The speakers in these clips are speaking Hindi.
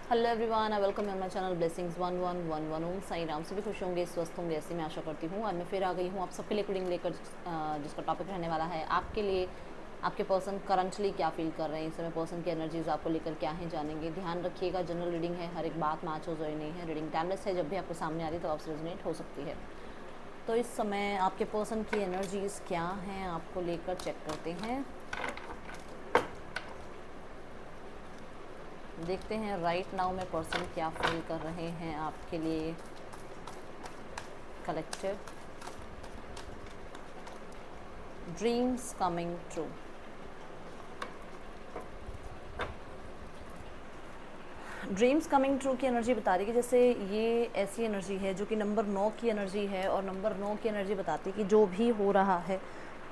Hello everyone, I welcome you my channel blessings 1111 ओम साई राम। सभी खुश होंगे, स्वस्थ होंगे, ऐसी मैं आशा करती हूँ। आज मैं फिर आ गई हूँ आप सबके लिए रीडिंग लेकर, जिसका टॉपिक रहने वाला है आपके लिए। आपके पर्सन करंटली क्या फील कर रहे हैं इस समय, पर्सन की एनर्जीज आपको लेकर क्या है जानेंगे। ध्यान रखिएगा, जनरल रीडिंग है, हर एक बात मैच हो जाए नहीं है। रीडिंग टाइमलेस है, जब भी आपको सामने आ रही है तो आपसे रेजोनेट हो सकती है। तो इस समय आपके पर्सन की एनर्जीज क्या हैं आपको लेकर, चेक करते हैं। देखते हैं राइट नाउ में पर्सन क्या फील कर रहे हैं आपके लिए। Collective dreams coming true. Dreams coming true की एनर्जी बता रही है कि जैसे ये ऐसी एनर्जी है जो कि नंबर 9 की एनर्जी है, और नंबर 9 की एनर्जी बताती है कि जो भी हो रहा है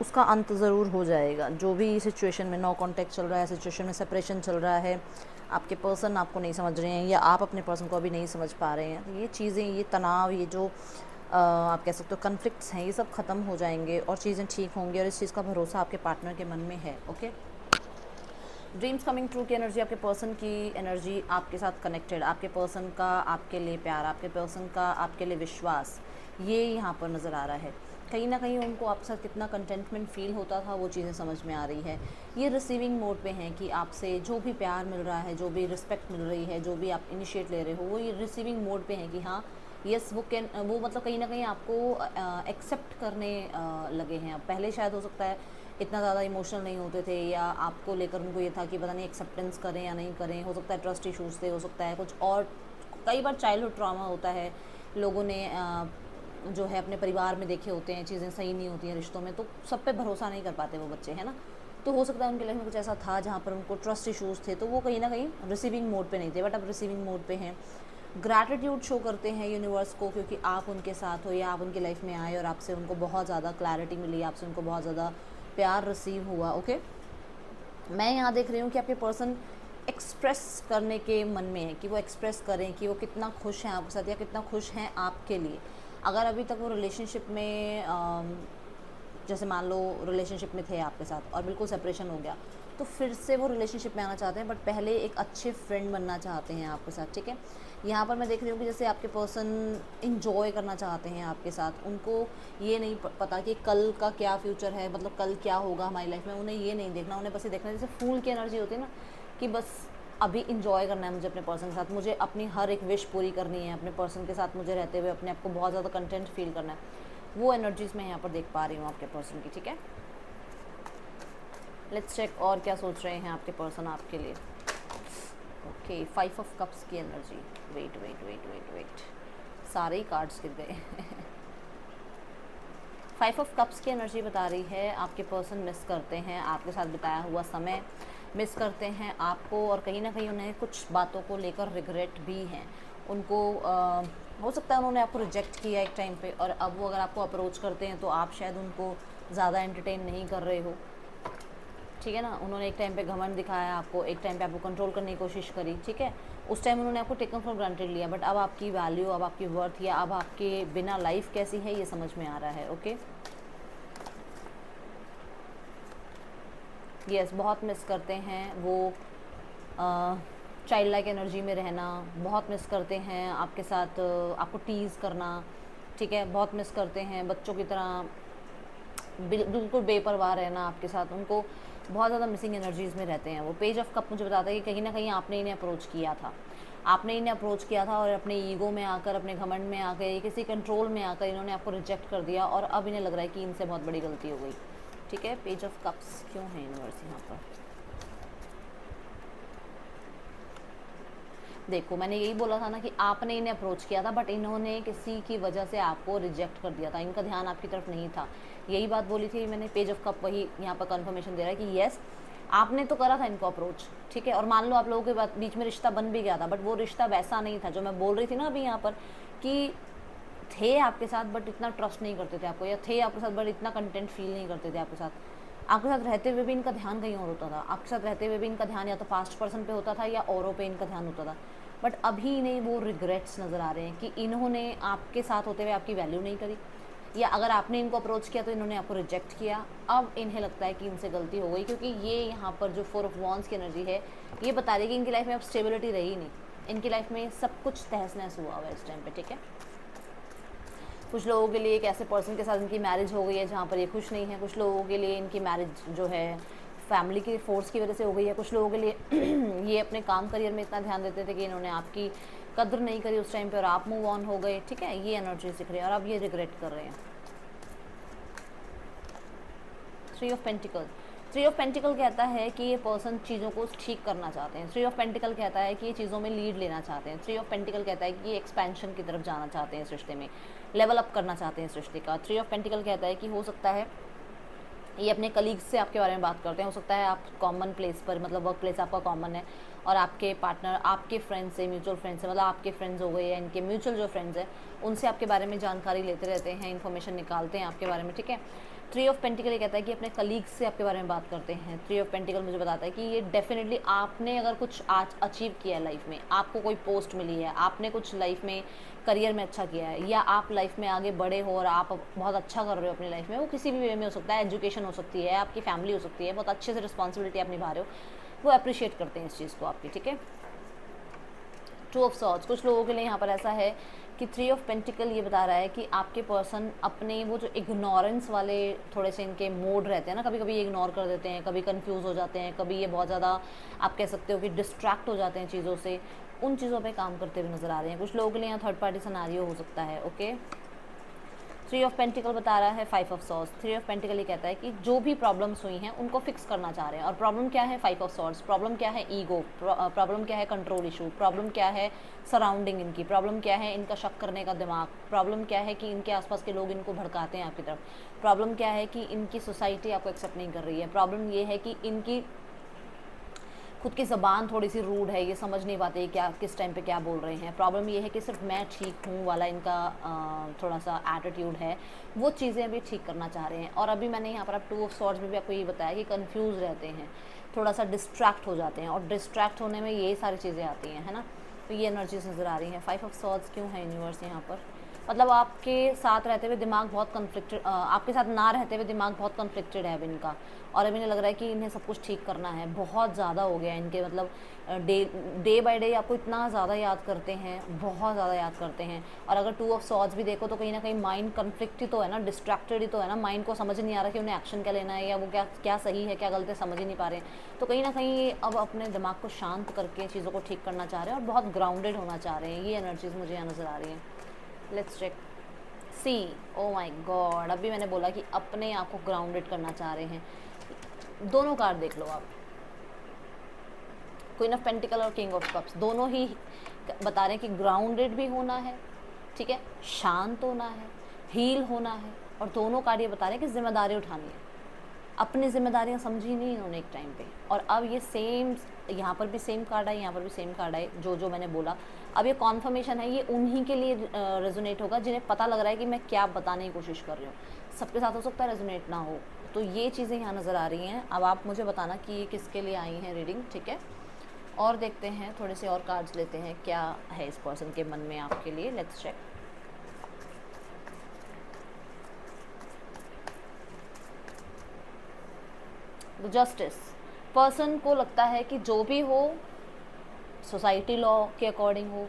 उसका अंत ज़रूर हो जाएगा। जो भी सिचुएशन में नो कांटेक्ट चल रहा है, सिचुएशन में सेपरेशन चल रहा है, आपके पर्सन आपको नहीं समझ रहे हैं या आप अपने पर्सन को अभी नहीं समझ पा रहे हैं, तो ये चीज़ें, ये तनाव, ये जो आप कह सकते हो कन्फ्लिक्ट्स हैं, ये सब ख़त्म हो जाएंगे और चीज़ें ठीक होंगी। और इस चीज़ का भरोसा आपके पार्टनर के मन में है। ओके, ड्रीम्स कमिंग ट्रू की एनर्जी, आपके पर्सन की एनर्जी आपके साथ कनेक्टेड, आपके पर्सन का आपके लिए प्यार, आपके पर्सन का आपके लिए विश्वास, ये यहाँ पर नज़र आ रहा है। कहीं ना कहीं उनको आपके साथ कितना कंटेंटमेंट फील होता था, वो चीज़ें समझ में आ रही है। ये रिसीविंग मोड पे हैं कि आपसे जो भी प्यार मिल रहा है, जो भी रिस्पेक्ट मिल रही है, जो भी आप इनिशिएट ले रहे हो, वो ये रिसीविंग मोड पे हैं कि हाँ यस, वो मतलब कहीं ना कहीं आपको एक्सेप्ट करने लगे हैं। अब पहले शायद हो सकता है इतना ज़्यादा इमोशनल नहीं होते थे, या आपको लेकर उनको ये था कि पता नहीं एक्सेप्टेंस करें या नहीं करें। हो सकता है ट्रस्ट इशूज़ थे, हो सकता है कुछ और, कई बार चाइल्डहुड ट्रॉमा होता है, लोगों ने जो है अपने परिवार में देखे होते हैं, चीज़ें सही नहीं होती हैं रिश्तों में, तो सब पे भरोसा नहीं कर पाते वो बच्चे, है ना। तो हो सकता है उनके लाइफ में कुछ ऐसा था जहाँ पर उनको ट्रस्ट इशूज़ थे, तो वो कहीं ना कहीं रिसीविंग मोड पे नहीं थे, बट अब रिसीविंग मोड पे हैं। ग्रैटिट्यूड शो करते हैं यूनिवर्स को, क्योंकि आप उनके साथ हो या आप उनकी लाइफ में आए और आपसे उनको बहुत ज़्यादा क्लैरिटी मिली, आपसे उनको बहुत ज़्यादा प्यार रिसीव हुआ। ओके, मैं यहाँ देख रही हूँ कि आपके पर्सन एक्सप्रेस करने के मन में है, कि वो एक्सप्रेस करें कि वो कितना खुश हैं आपके साथ या कितना खुश हैं आपके लिए। अगर अभी तक वो रिलेशनशिप में जैसे मान लो रिलेशनशिप में थे आपके साथ और बिल्कुल सेपरेशन हो गया, तो फिर से वो रिलेशनशिप में आना चाहते हैं, बट पहले एक अच्छे फ्रेंड बनना चाहते हैं आपके साथ। ठीक है, यहाँ पर मैं देख रही हूँ कि जैसे आपके पर्सन इंजॉय करना चाहते हैं आपके साथ। उनको ये नहीं पता कि कल का क्या फ्यूचर है, मतलब कल क्या होगा हमारी लाइफ में, उन्हें ये नहीं देखना। उन्हें बस ये देखना है, जैसे फूल की एनर्जी होती है ना, कि बस अभी इंजॉय करना है मुझे अपने पर्सन के साथ, मुझे अपनी हर एक विश पूरी करनी है अपने पर्सन के साथ, मुझे रहते हुए अपने आप को बहुत ज़्यादा कंटेंट फील करना है। वो एनर्जीज मैं यहाँ पर देख पा रही हूँ आपके पर्सन की। ठीक है, लेट्स चेक और क्या सोच रहे हैं आपके पर्सन आपके लिए। ओके, 5 ऑफ कप्स की energy. Wait wait wait wait wait, सारे ही कार्ड्स गिर गए। 5 ऑफ कप्स की एनर्जी बता रही है आपके पर्सन मिस करते हैं आपके साथ बिताया हुआ समय, मिस करते हैं आपको, और कहीं ना कहीं उन्हें कुछ बातों को लेकर रिग्रेट भी हैं उनको। हो सकता है उन्होंने आपको रिजेक्ट किया एक टाइम पे, और अब वो अगर आपको अप्रोच करते हैं तो आप शायद उनको ज़्यादा एंटरटेन नहीं कर रहे हो। ठीक है ना, उन्होंने एक टाइम पे घमंड दिखाया आपको, एक टाइम पे आपको कंट्रोल करने की कोशिश करी। ठीक है, उस टाइम उन्होंने आपको टेकन फॉर ग्रांटेड लिया, बट अब आपकी वैल्यू, अब आपकी वर्थ, या अब आपके बिना लाइफ कैसी है ये समझ में आ रहा है। ओके, यस, बहुत मिस करते हैं वो चाइल्ड लाइक एनर्जी में रहना, बहुत मिस करते हैं आपके साथ आपको टीज़ करना। ठीक है, बहुत मिस करते हैं बच्चों की तरह बिल्कुल बेपरवाह रहना आपके साथ। उनको बहुत ज़्यादा मिसिंग एनर्जीज़ में रहते हैं वो। पेज ऑफ कप मुझे बताता है कि कहीं ना कहीं आपने इन्हें अप्रोच किया था, आपने इन्हें अप्रोच किया था, और अपने ईगो में आकर, अपने घमंड में आकर, किसी कंट्रोल में आकर इन्होंने आपको रिजेक्ट कर दिया, और अब इन्हें लग रहा है कि इनसे बहुत बड़ी गलती हो गई। ठीक है, पेज ऑफ कप्स क्यों है यूनिवर्स यहाँ पर। देखो, मैंने यही बोला था ना कि आपने इन्हें अप्रोच किया था, बट इन्होंने किसी की वजह से आपको रिजेक्ट कर दिया था, इनका ध्यान आपकी तरफ नहीं था। यही बात बोली थी मैंने। पेज ऑफ कप वही यहाँ पर कन्फर्मेशन दे रहा है कि येस, आपने तो करा था इनको अप्रोच। ठीक है, और मान लो आप लोगों के बीच में रिश्ता बन भी गया था, बट वो रिश्ता वैसा नहीं था जो मैं बोल रही थी ना अभी यहाँ पर, कि थे आपके साथ बट इतना ट्रस्ट नहीं करते थे आपको, या थे आपके साथ बट इतना कंटेंट फील नहीं करते थे आपके साथ। आपके साथ रहते हुए भी इनका ध्यान कहीं और होता था, आपके साथ रहते हुए भी इनका ध्यान या तो पास्ट पर्सन पे होता था या औरों पे इनका ध्यान होता था। बट अभी इन्हें वो रिग्रेट्स नज़र आ रहे हैं कि इन्होंने आपके साथ होते हुए आपकी वैल्यू नहीं करी, या अगर आपने इनको अप्रोच किया तो इन्होंने आपको रिजेक्ट किया। अब इन्हें लगता है कि इनसे गलती हो गई, क्योंकि ये यहाँ पर जो 4 ऑफ वॉन्ड्स की एनर्जी है, ये बता रही है कि इनकी लाइफ में अब स्टेबिलिटी रही नहीं। इनकी लाइफ में सब कुछ तहस नहस हुआ हुआ है इस टाइम पे, ठीक है। कुछ लोगों के लिए एक ऐसे पर्सन के साथ इनकी मैरिज हो गई है जहाँ पर ये खुश नहीं है। कुछ लोगों के लिए इनकी मैरिज जो है फैमिली की फोर्स की वजह से हो गई है। कुछ लोगों के लिए ये अपने काम करियर में इतना ध्यान देते थे कि इन्होंने आपकी कदर नहीं करी उस टाइम पे और आप मूव ऑन हो गए, ठीक है। ये एनर्जी दिख रही है और अब ये रिग्रेट कर रहे हैं। 3 ऑफ पेंटिकल, 3 ऑफ पेंटिकल कहता है कि ये पर्सन चीज़ों को ठीक करना चाहते हैं। 3 ऑफ पेंटिकल कहता है कि ये चीज़ों में लीड लेना चाहते हैं। 3 ऑफ पेंटिकल कहता है कि ये एक्सपेंशन की तरफ जाना चाहते हैं इस रिश्ते में, लेवल अप करना चाहते हैं इस रिश्ते का। 3 ऑफ पेंटिकल कहता है कि हो सकता है ये अपने कलीग्स से आपके बारे में बात करते हैं। हो सकता है आप कॉमन प्लेस पर, मतलब वर्क प्लेस आपका कॉमन है और आपके पार्टनर आपके फ्रेंड्स से, म्यूचुअल फ्रेंड्स से, मतलब आपके फ्रेंड्स हो गए या इनके म्यूचुअल जो फ्रेंड्स हैं उनसे आपके बारे में जानकारी लेते रहते हैं, इन्फॉर्मेशन निकालते हैं आपके बारे में, ठीक है। 3 ऑफ पेंटिकल ये कहता है कि अपने कलीग्स से आपके बारे में बात करते हैं। 3 ऑफ पेंटिकल मुझे बताता है कि ये डेफिनेटली आपने अगर कुछ आज अचीव किया है लाइफ में, आपको कोई पोस्ट मिली है, आपने कुछ लाइफ में करियर में अच्छा किया है या आप लाइफ में आगे बढ़े हो और आप बहुत अच्छा कर रहे हो अपनी लाइफ में, वो किसी भी वे में हो सकता है, एजुकेशन हो सकती है, आपकी फैमिली हो सकती है, बहुत अच्छे से रिस्पॉन्सिबिलिटी आप निभा रहे हो, वो अप्रिशिएट करते हैं इस चीज़ को आपकी, ठीक है। 2 ऑफ सॉर्ड्स, कुछ लोगों के लिए यहाँ पर ऐसा है कि 3 ऑफ पेंटिकल ये बता रहा है कि आपके पर्सन अपने वो जो इग्नोरेंस वाले थोड़े से इनके मोड रहते हैं ना, कभी कभी ये इग्नोर कर देते हैं, कभी कंफ्यूज हो जाते हैं, कभी ये बहुत ज़्यादा आप कह सकते हो कि डिस्ट्रैक्ट हो जाते हैं चीज़ों से, उन चीज़ों पे काम करते हुए नज़र आ रहे हैं। कुछ लोगों के लिए यहाँ थर्ड पार्टी सिनेरियो हो सकता है, ओके। 3 ऑफ पेंटिकल बता रहा है 5 ऑफ सॉर्ड्स। 3 ऑफ पेंटिकल ये कहता है कि जो भी प्रॉब्लम्स हुई हैं उनको फिक्स करना चाह रहे हैं। और प्रॉब्लम क्या है? 5 ऑफ सॉर्ड्स। प्रॉब्लम क्या है? ईगो। प्रॉब्लम क्या है? Control issue. प्रॉब्लम क्या है? सराउंडिंग इनकी। प्रॉब्लम क्या है? इनका शक करने का दिमाग। प्रॉब्लम क्या है कि इनके आसपास के लोग इनको भड़काते हैं आपकी तरफ। प्रॉब्लम क्या है कि इनकी सोसाइटी आपको एक्सेप्ट नहीं कर रही है। प्रॉब्लम ये है कि इनकी खुद की ज़बान थोड़ी सी रूड है, ये समझ नहीं पाते क्या किस टाइम पे क्या बोल रहे हैं। प्रॉब्लम ये है कि सिर्फ मैं ठीक हूँ वाला इनका थोड़ा सा एटीट्यूड है, वो चीज़ें अभी ठीक करना चाह रहे हैं। और अभी मैंने यहाँ पर 2 ऑफ सॉर्ड्स में भी आपको ये बताया कि कंफ्यूज रहते हैं, थोड़ा सा डिस्ट्रैक्ट हो जाते हैं और डिस्ट्रैक्ट होने में ये सारी चीज़ें आती हैं, है ना। तो ये एनर्जीज नज़र आ रही हैं। 5 ऑफ सॉर्ड्स क्यों है यूनिवर्स यहाँ पर? मतलब आपके साथ रहते हुए दिमाग बहुत कन्फ्लिक्टेड, आपके साथ ना रहते हुए दिमाग बहुत कन्फ्लिक्टेड है अब इनका, और अब इन्हें लग रहा है कि इन्हें सब कुछ ठीक करना है। बहुत ज़्यादा हो गया इनके, मतलब डे बाय डे आपको इतना ज़्यादा याद करते हैं, बहुत ज़्यादा याद करते हैं। और अगर 2 ऑफ सॉर्ड्स भी देखो तो कहीं ना कहीं माइंड कन्फ्लिक्ट ही तो है ना, डिस्ट्रैक्टेड ही तो है ना। माइंड को समझ नहीं आ रहा कि उन्हें एक्शन क्या लेना है या वो क्या क्या सही है क्या गलत है, समझ ही नहीं पा रहे हैं। तो कहीं ना कहीं अब अपने दिमाग को शांत करके चीज़ों को ठीक करना चाह रहे हैं और बहुत ग्राउंडेड होना चाह रहे हैं। ये एनर्जीज मुझे यहाँ नज़र आ रही हैं। Let's check see. Oh my God, अभी मैंने बोला कि अपने आप को ग्राउंडेड करना चाह रहे हैं। दोनों कार्ड देख लो आप, क्वीन ऑफ पेंटिकल और किंग ऑफ कप्स, दोनों ही बता रहे हैं कि ग्राउंडेड भी होना है, ठीक है, शांत होना है, हील होना है। और दोनों कार्ड ये बता रहे हैं कि जिम्मेदारी उठानी है। अपनी जिम्मेदारियां समझी नहीं इन्होंने एक टाइम पे, और अब ये सेम, यहाँ पर भी सेम कार्ड है, यहाँ पर भी सेम कार्ड है, जो मैंने बोला। अब ये कॉन्फर्मेशन है, ये उन्हीं के लिए रेजोनेट होगा जिन्हें पता लग रहा है कि मैं क्या बताने की कोशिश कर रही हूँ। सबके साथ हो सकता है रेजोनेट ना हो, तो ये चीज़ें यहाँ नज़र आ रही हैं। अब आप मुझे बताना कि ये किसके लिए आई हैं रीडिंग, ठीक है। और देखते हैं, थोड़े से और कार्ड्स लेते हैं, क्या है इस पर्सन के मन में आपके लिए। Let's check. जस्टिस। पर्सन को लगता है कि जो भी हो सोसाइटी लॉ के अकॉर्डिंग हो,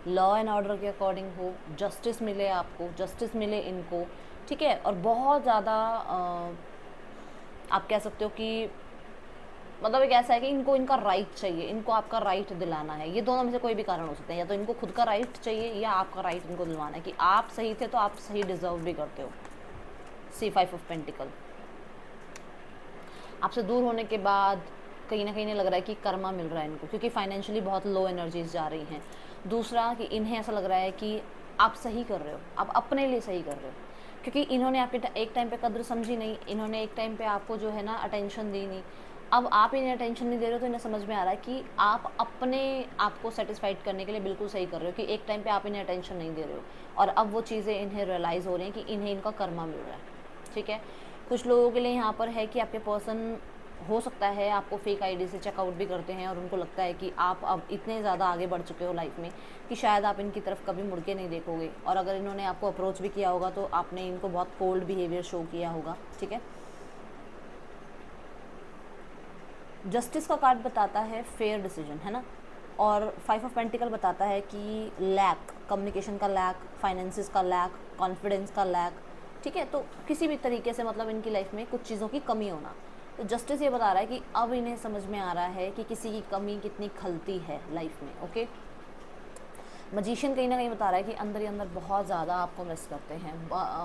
लॉ एंड ऑर्डर के अकॉर्डिंग हो, जस्टिस मिले आपको, जस्टिस मिले इनको, ठीक है। और बहुत ज़्यादा आप कह सकते हो कि मतलब एक ऐसा है कि इनको इनका राइट चाहिए, इनको आपका राइट दिलाना है। ये दोनों में से कोई भी कारण हो सकते हैं, या तो इनको खुद का राइट चाहिए या आपका राइट इनको दिलवाना है कि आप सही थे तो आप सही डिजर्व भी करते हो। सी 5 ऑफ पेंटिकल। आपसे दूर होने के बाद कहीं ना कहीं इन्हें लग रहा है कि कर्मा मिल रहा है इनको, क्योंकि फाइनेंशियली बहुत लो एनर्जीज जा रही हैं। दूसरा कि इन्हें ऐसा लग रहा है कि आप सही कर रहे हो, आप अपने लिए सही कर रहे हो, क्योंकि इन्होंने आपके एक टाइम पे कद्र समझी नहीं, इन्होंने एक टाइम पे आपको जो है ना अटेंशन दी नहीं। अब आप इन्हें अटेंशन नहीं दे रहे हो तो इन्हें समझ में आ रहा है कि आप अपने आप को सेटिस्फाइड करने के लिए बिल्कुल सही कर रहे हो, कि एक टाइम पे आप इन्हें अटेंशन नहीं दे रहे हो, और अब वो चीज़ें इन्हें रियलाइज़ हो रही हैं कि इन्हें इनका कर्मा मिल रहा है, ठीक है। कुछ लोगों के लिए यहाँ पर है कि आपके पर्सन हो सकता है आपको फेक आईडी से चेकआउट भी करते हैं, और उनको लगता है कि आप अब इतने ज़्यादा आगे बढ़ चुके हो लाइफ में कि शायद आप इनकी तरफ कभी मुड़ के नहीं देखोगे। और अगर इन्होंने आपको अप्रोच भी किया होगा तो आपने इनको बहुत कोल्ड बिहेवियर शो किया होगा, ठीक है। जस्टिस का कार्ड बताता है फेयर डिसीजन, है ना। और 5 ऑफ पेंटिकल बताता है कि लैक, कम्युनिकेशन का लैक, फाइनेंसिस का लैक, कॉन्फिडेंस का लैक, ठीक है। तो किसी भी तरीके से मतलब इनकी लाइफ में कुछ चीज़ों की कमी होना। तो जस्टिस ये बता रहा है कि अब इन्हें समझ में आ रहा है कि किसी की कमी कितनी खलती है लाइफ में। ओके, मजिशियन कहीं ना कहीं बता रहा है कि अंदर ही अंदर बहुत ज़्यादा आपको मिस करते हैं,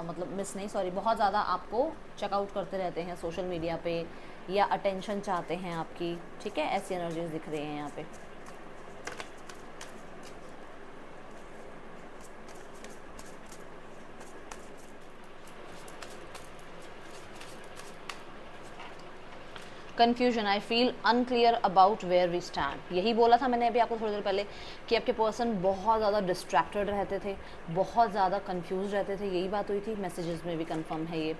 मतलब मिस नहीं, सॉरी, बहुत ज़्यादा आपको चेकआउट करते रहते हैं सोशल मीडिया पे, या अटेंशन चाहते हैं आपकी, ठीक है। ऐसी एनर्जीज दिख रही हैं यहाँ पे। Confusion, I feel unclear about where we stand. यही बोला था मैंने अभी आपको थोड़ी देर पहले कि आपके पर्सन बहुत ज़्यादा डिस्ट्रैक्टेड रहते थे, बहुत ज़्यादा कन्फ्यूज रहते थे, यही बात हुई थी। मैसेजेस में भी कंफर्म है ये।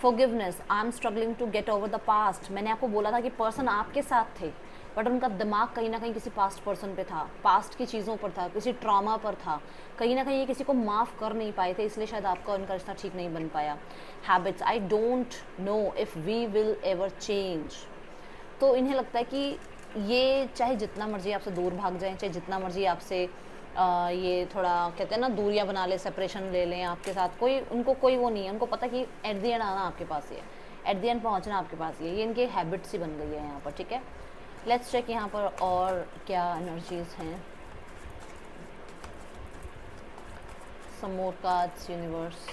Forgiveness, I am struggling to get over the past. मैंने आपको बोला था कि पर्सन आपके साथ थे, बट उनका दिमाग कहीं ना कहीं किसी पास्ट पर्सन पे था, पास्ट की चीज़ों पर था, किसी ट्रॉमा पर था, कहीं ना कहीं ये किसी को माफ़ कर नहीं पाए थे, इसलिए शायद आपका उनका रिश्ता ठीक नहीं बन पाया। Habits, I don't know if we will ever change. तो इन्हें लगता है कि ये चाहे जितना मर्जी आपसे दूर भाग जाएं, चाहे जितना मर्जी आपसे ये थोड़ा कहते हैं ना दूरियां बना ले, सेपरेशन ले लें आपके साथ, कोई उनको कोई वो नहीं है। उनको पता कि एट द एंड आना आपके पास ही है, एट द एंड पहुंचना आपके पास ही है। ये इनकी हैबिट्स ही बन गई है यहाँ पर, ठीक है। लेट्स चेक यहाँ पर और क्या एनर्जीज हैं। Some more cards, universe,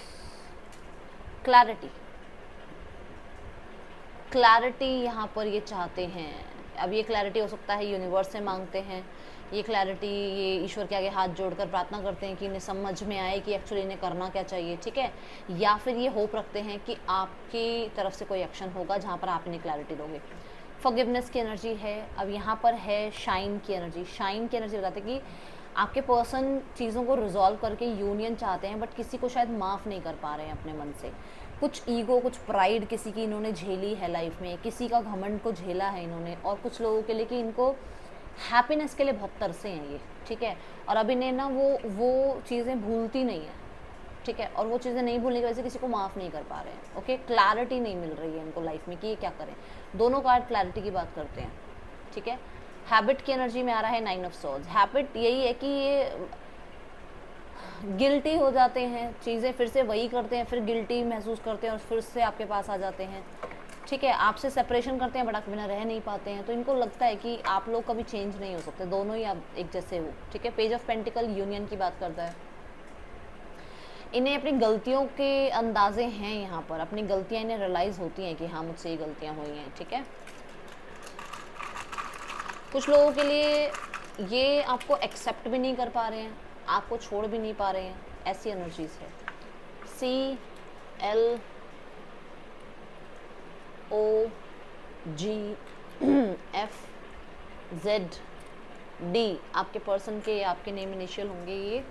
clarity, clarity यहाँ पर ये चाहते हैं। अब ये क्लैरिटी हो सकता है यूनिवर्स से मांगते हैं, ये क्लैरिटी ये ईश्वर के आगे हाथ जोड़कर प्रार्थना करते हैं कि इन्हें समझ में आए कि एक्चुअली इन्हें करना क्या चाहिए, ठीक है। या फिर ये होप रखते हैं कि आपकी तरफ से कोई एक्शन होगा जहाँ पर आप इन्हें क्लैरिटी दोगे। फॉरगिवनेस की एनर्जी है। अब यहाँ पर है शाइन की एनर्जी। शाइन की एनर्जी बताते हैं कि आपके पर्सन चीज़ों को रिजॉल्व करके यूनियन चाहते हैं, बट किसी को शायद माफ़ नहीं कर पा रहे हैं अपने मन से। कुछ ईगो, कुछ प्राइड किसी की इन्होंने झेली है लाइफ में, किसी का घमंड को झेला है इन्होंने, और कुछ लोगों के लिए कि इनको हैप्पीनेस के लिए बहुत तरसे हैं ये, ठीक है। और अब इन्हें ना वो चीज़ें भूलती नहीं है, ठीक है। और वो चीज़ें नहीं भूलने की वजह से किसी को माफ़ नहीं कर पा रहे हैं। ओके, क्लैरिटी नहीं मिल रही है इनको लाइफ में कि ये क्या करें। दोनों कार्ड क्लैरिटी की बात करते हैं, ठीक है। हैबिट की एनर्जी में आ रहा है 9 ऑफ सॉर्ड्स। हैबिट यही है कि ये गिल्टी हो जाते हैं, चीज़ें फिर से वही करते हैं, फिर गिल्टी महसूस करते हैं और फिर से आपके पास आ जाते हैं, ठीक है। आपसे सेपरेशन करते हैं बट आपके बिना रह नहीं पाते हैं। तो इनको लगता है कि आप लोग कभी चेंज नहीं हो सकते, दोनों ही आप एक जैसे हो, ठीक है। पेज ऑफ पेंटिकल यूनियन की बात करता है। इन्हें अपनी गलतियों के अंदाजे हैं यहाँ पर, अपनी गलतियाँ इन्हें रियलाइज़ होती हैं कि हाँ मुझसे ये गलतियाँ हुई हैं, ठीक है। कुछ लोगों के लिए ये आपको एक्सेप्ट भी नहीं कर पा रहे हैं, आपको छोड़ भी नहीं पा रहे हैं, ऐसी एनर्जीज है। CLOGFZD आपके पर्सन के या आपके नेम इनिशियल होंगे, ये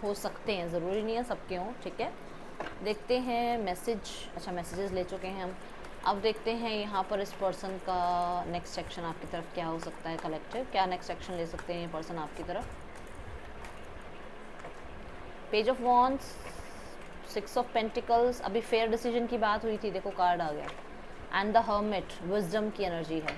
हो सकते हैं, ज़रूरी नहीं है सबके हों, ठीक है। देखते हैं मैसेज। अच्छा, मैसेजेस ले चुके हैं हम। अब देखते हैं यहाँ पर इस पर्सन का नेक्स्ट सेक्शन आपकी तरफ क्या हो सकता है। कलेक्टिव क्या नेक्स्ट सेक्शन ले सकते हैं ये पर्सन आपकी तरफ। Page of wands, 6 of pentacles. अभी फेयर डिसीजन की बात हुई थी, देखो कार्ड आ गया, एंड द हर्मिट, विजडम की एनर्जी है।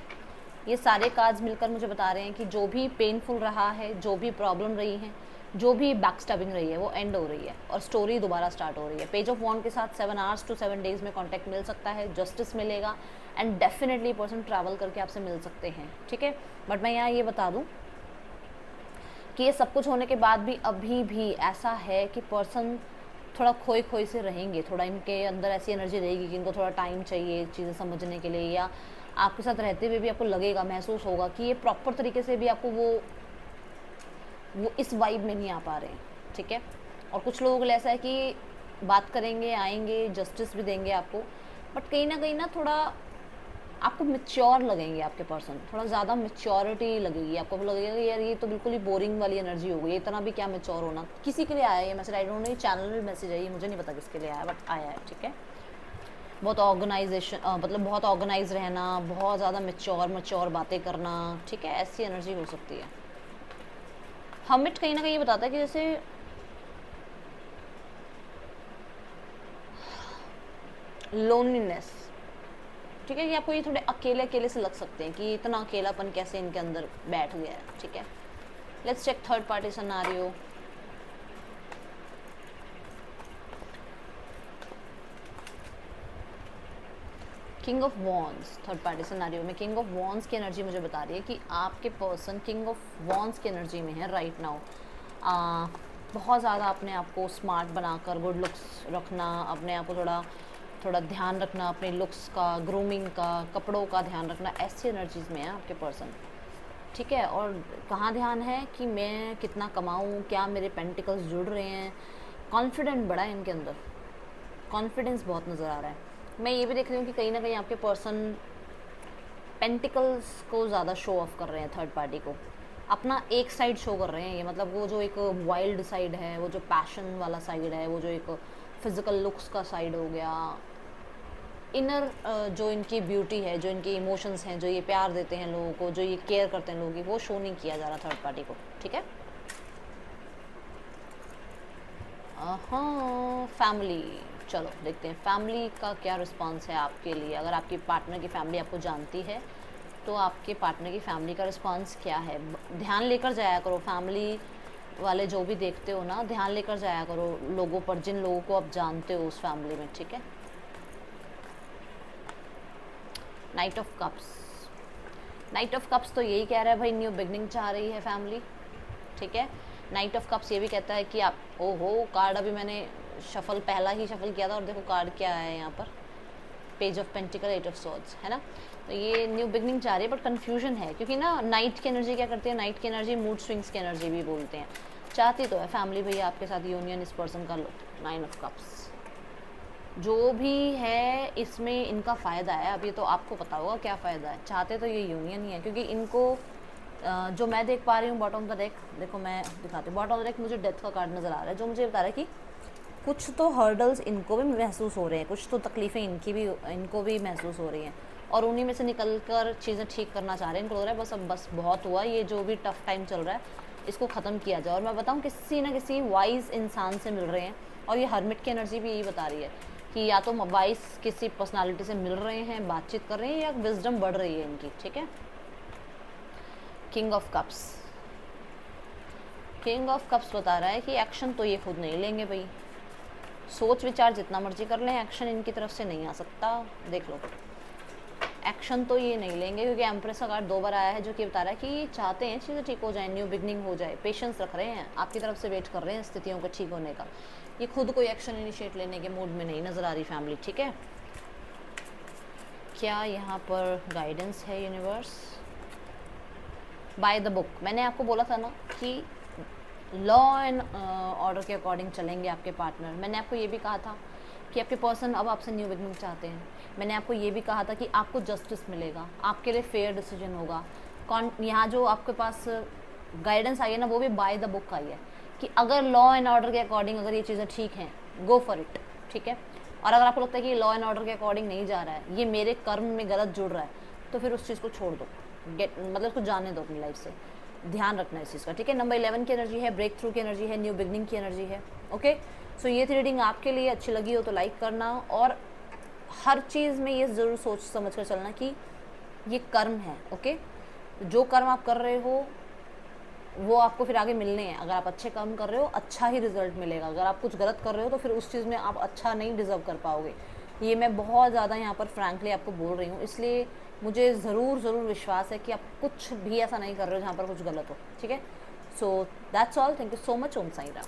ये सारे कार्ड्स मिलकर मुझे बता रहे हैं कि जो भी पेनफुल रहा है, जो भी प्रॉब्लम रही है, जो भी बैकस्टैबिंग रही है, वो एंड हो रही है और स्टोरी दोबारा स्टार्ट हो रही है। पेज ऑफ वॉन्ड के साथ 7 आवर्स टू 7 डेज़ में कांटेक्ट मिल सकता है, जस्टिस मिलेगा, एंड डेफिनेटली पर्सन ट्रैवल करके आपसे मिल सकते हैं, ठीक है। बट मैं यहाँ ये बता दूँ कि ये सब कुछ होने के बाद भी अभी भी ऐसा है कि पर्सन थोड़ा खोई खोई से रहेंगे, थोड़ा इनके अंदर ऐसी एनर्जी रहेगी कि इनको थोड़ा टाइम चाहिए चीज़ें समझने के लिए, या आपके साथ रहते हुए भी आपको लगेगा, महसूस होगा कि ये प्रॉपर तरीके से भी आपको वो इस वाइब में नहीं आ पा रहे हैं, ठीक है। और कुछ लोगों के लिए ऐसा है कि बात करेंगे, आएंगे, जस्टिस भी देंगे आपको, बट कहीं ना थोड़ा आपको मैच्योर लगेंगे आपके पर्सन, थोड़ा ज़्यादा मैच्योरिटी लगेगी आपको, लगेगा कि यार ये तो बिल्कुल ही बोरिंग वाली एनर्जी हो गई, इतना भी क्या मैच्योर होना। किसी के लिए आया है ये मैसेज, आई डोंट नो, ये चैनल मैसेज है, ये मुझे नहीं पता किसके लिए आया, बट आया है, ठीक है। बहुत ऑर्गेनाइजेशन, मतलब बहुत ऑर्गेनाइज रहना, बहुत ज़्यादा मैच्योर बातें करना, ठीक है, ऐसी एनर्जी हो सकती है। हमिट कहीं ना कहीं ये बताता है कि जैसे लोनलीनेस, ठीक है, कि आपको ये थोड़े अकेले से लग सकते हैं कि इतना अकेलापन कैसे इनके अंदर बैठ गया है, ठीक है। Let's check third party scenario. King of wands, third party scenario में किंग ऑफ वॉन्स की एनर्जी मुझे बता रही है कि आपके पर्सन किंग ऑफ वॉन्स की एनर्जी में है राइट नाउ। बहुत ज़्यादा अपने आप को स्मार्ट बनाकर गुड लुक्स रखना, अपने आप को थोड़ा ध्यान रखना, अपने लुक्स का, ग्रूमिंग का, कपड़ों का ध्यान रखना, ऐसी एनर्जीज़ में है आपके पर्सन, ठीक है। और कहाँ ध्यान है कि मैं कितना कमाऊँ, क्या मेरे पेंटिकल्स जुड़ रहे हैं, कॉन्फिडेंट बड़ा है इनके अंदर, कॉन्फिडेंस बहुत नज़र आ रहा है। मैं ये भी देख रही हूँ कि कहीं ना कहीं आपके पर्सन पेंटिकल्स को ज़्यादा शो ऑफ कर रहे हैं, थर्ड पार्टी को अपना एक साइड शो कर रहे हैं। ये मतलब वो जो एक वाइल्ड साइड है, वो जो पैशन वाला साइड है, वो जो एक फिज़िकल लुक्स का साइड हो गया, इनर जो इनकी ब्यूटी है, जो इनके इमोशंस हैं, जो ये प्यार देते हैं लोगों को, जो ये केयर करते हैं लोगों की, वो शो नहीं किया जा रहा थर्ड पार्टी को, ठीक है। हाँ, फैमिली, चलो देखते हैं फैमिली का क्या रिस्पांस है आपके लिए। अगर आपकी पार्टनर की फैमिली आपको जानती है तो आपके पार्टनर की फैमिली का रिस्पांस क्या है। ध्यान लेकर जाया करो, फैमिली वाले जो भी देखते हो ना, ध्यान लेकर जाया करो लोगों पर, जिन लोगों को आप जानते हो उस फैमिली में, ठीक है। Night of cups, night of cups तो यही कह रहा है भाई, न्यू बिगनिंग चाह रही है फैमिली, ठीक है। नाइट ऑफ कप्स ये भी कहता है कि आप, ओहो कार्ड अभी मैंने शफल पहला ही शफल किया था और देखो कार्ड क्या है यहाँ पर, page of pentacle, eight of swords, है ना। तो ये न्यू बिगनिंग चाह रही है, बट कन्फ्यूजन है क्योंकि ना नाइट की एनर्जी क्या करती है, नाइट की एनर्जी मूड स्विंग्स की एनर्जी भी बोलते हैं। चाहती तो है फैमिली भैया आपके साथ यूनियन, इस पर्सन का लो, नाइन ऑफ कप्स जो भी है इसमें इनका फ़ायदा है। अब ये तो आपको पता होगा क्या फ़ायदा है, चाहते तो ये यूनियन ही है क्योंकि इनको जो मैं देख पा रही हूँ बॉटम ऑफ द डेक, देखो मैं दिखाती हूँ, बॉटम ऑफ द डेक मुझे डेथ का कार्ड नज़र आ रहा है, जो मुझे बता रहा है कि कुछ तो हर्डल्स इनको भी महसूस हो रहे हैं, कुछ तो तकलीफ़ें इनको भी महसूस हो रही हैं और उन्हीं में से निकल कर चीज़ें ठीक करना चाह रहे हैं। इनको लग रहा है बस अब बस बहुत हुआ, ये जो भी टफ़ टाइम चल रहा है इसको ख़त्म किया जाए। और मैं बताऊँ किसी ना किसी वाइज इंसान से मिल रहे हैं, और ये हर्मिट की एनर्जी भी यही बता रही है कि या तो वाइज किसी पर्सनालिटी से मिल रहे हैं, बातचीत कर रहे हैं, या विजडम बढ़ रही है इनकी, ठीक है। King of cups, king of cups बता रहा है कि एक्शन तो ये खुद नहीं लेंगे भाई, सोच विचार जितना मर्जी कर लें, एक्शन इनकी तरफ से नहीं आ सकता। देख लो, एक्शन तो ये नहीं लेंगे क्योंकि एम्प्रेस का कार्ड 2 बार आया है, जो कि बता रहा है कि चाहते हैं चीज़ें ठीक हो जाए, न्यू बिगनिंग हो जाए, पेशेंस रख रहे हैं, आपकी तरफ से वेट कर रहे हैं स्थितियों को ठीक होने का। ये खुद कोई एक्शन इनिशिएट लेने के मूड में नहीं नज़र आ रही फैमिली, ठीक है। क्या यहाँ पर गाइडेंस है यूनिवर्स? बाय द बुक, मैंने आपको बोला था ना कि लॉ एंड ऑर्डर के अकॉर्डिंग चलेंगे आपके पार्टनर। मैंने आपको ये भी कहा था कि आपके पर्सन अब आपसे न्यू बिगनिंग चाहते हैं। मैंने आपको ये भी कहा था कि आपको जस्टिस मिलेगा, आपके लिए फेयर डिसीजन होगा। यहाँ जो आपके पास गाइडेंस आई है ना, वो भी बाय द बुक आई है कि अगर लॉ एंड ऑर्डर के अकॉर्डिंग अगर ये चीज़ें ठीक हैं, गो फॉर इट, ठीक है। और अगर आपको लगता है कि लॉ एंड ऑर्डर के अकॉर्डिंग नहीं जा रहा है, ये मेरे कर्म में गलत जुड़ रहा है, तो फिर उस चीज़ को छोड़ दो, मतलब उसको जाने दो अपनी लाइफ से। ध्यान रखना इस चीज़ का, ठीक है। नंबर 11 की एनर्जी है, ब्रेक थ्रू की एनर्जी है, न्यू बिगनिंग की एनर्जी है, ओके। सो ये थी रीडिंग, आपके लिए अच्छी लगी हो तो लाइक करना, और हर चीज़ में ये ज़रूर सोच समझ कर चलना कि ये कर्म है, ओके। जो कर्म आप कर रहे हो वो आपको फिर आगे मिलने हैं। अगर आप अच्छे कर्म कर रहे हो, अच्छा ही रिजल्ट मिलेगा। अगर आप कुछ गलत कर रहे हो तो फिर उस चीज़ में आप अच्छा नहीं डिज़र्व कर पाओगे। ये मैं बहुत ज़्यादा यहाँ पर फ्रैंकली आपको बोल रही हूँ, इसलिए मुझे ज़रूर विश्वास है कि आप कुछ भी ऐसा नहीं कर रहे हो जहाँ पर कुछ गलत हो, ठीक है। So that's all, thank you so much. Om Sai Ram.